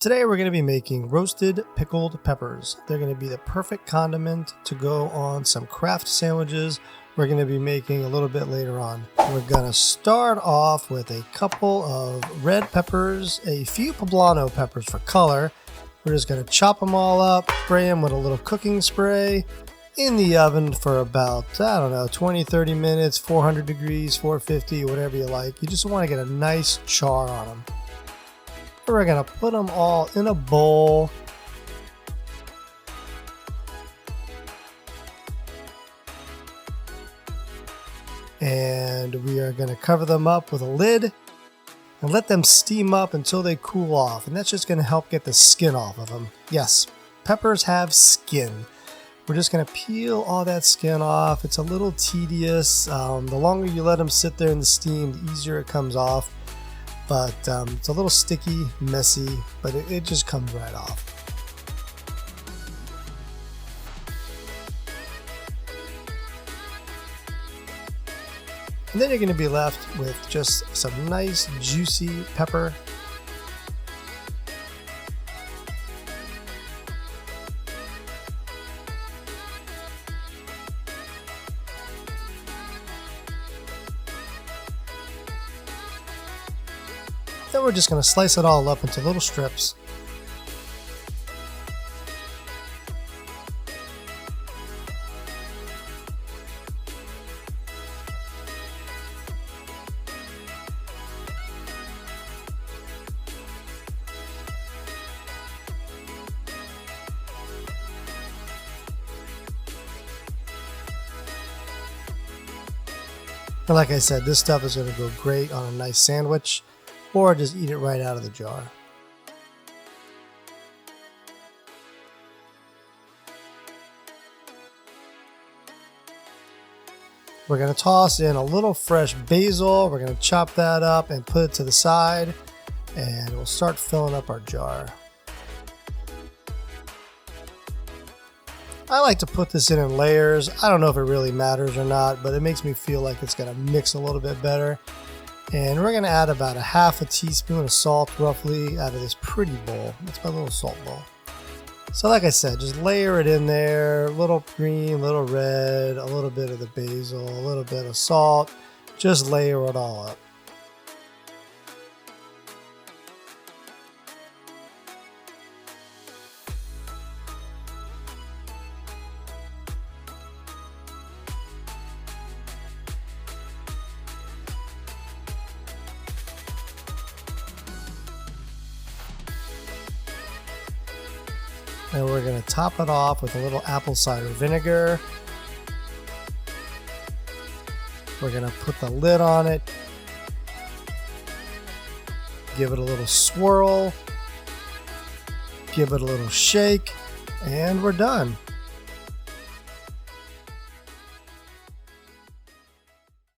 Today we're going to be making roasted pickled peppers. They're going to be the perfect condiment to go on some craft sandwiches we're going to be making a little bit later on. We're going to start off with a couple of red peppers, a few poblano peppers for color. We're just going to chop them all up, spray them with a little cooking spray in the oven for about, 20-30 minutes, 400 degrees, 450, whatever you like. You just want to get a nice char on them. We're going to put them all in a bowl. And we are going to cover them up with a lid and let them steam up until they cool off. And that's just going to help get the skin off of them. Yes, peppers have skin. We're just going to peel all that skin off. It's a little tedious. The longer you let them sit there in the steam, the easier it comes off. But it's a little sticky, messy, but it just comes right off. And then you're going to be left with just some nice juicy pepper. Then we're just going to slice it all up into little strips. And like I said, this stuff is going to go great on a nice sandwich, or just eat it right out of the jar. We're going to toss in a little fresh basil. We're going to chop that up and put it to the side, and we'll start filling up our jar. I like to put this in layers. I don't know if it really matters or not, but it makes me feel like it's going to mix a little bit better. And we're going to add about a half a teaspoon of salt roughly out of this pretty bowl. That's my little salt bowl. So like I said, just layer it in there. A little green, a little red, a little bit of the basil, a little bit of salt. Just layer it all up. And we're going to top it off with a little apple cider vinegar. We're going to put the lid on it. Give it a little swirl. Give it a little shake. And we're done.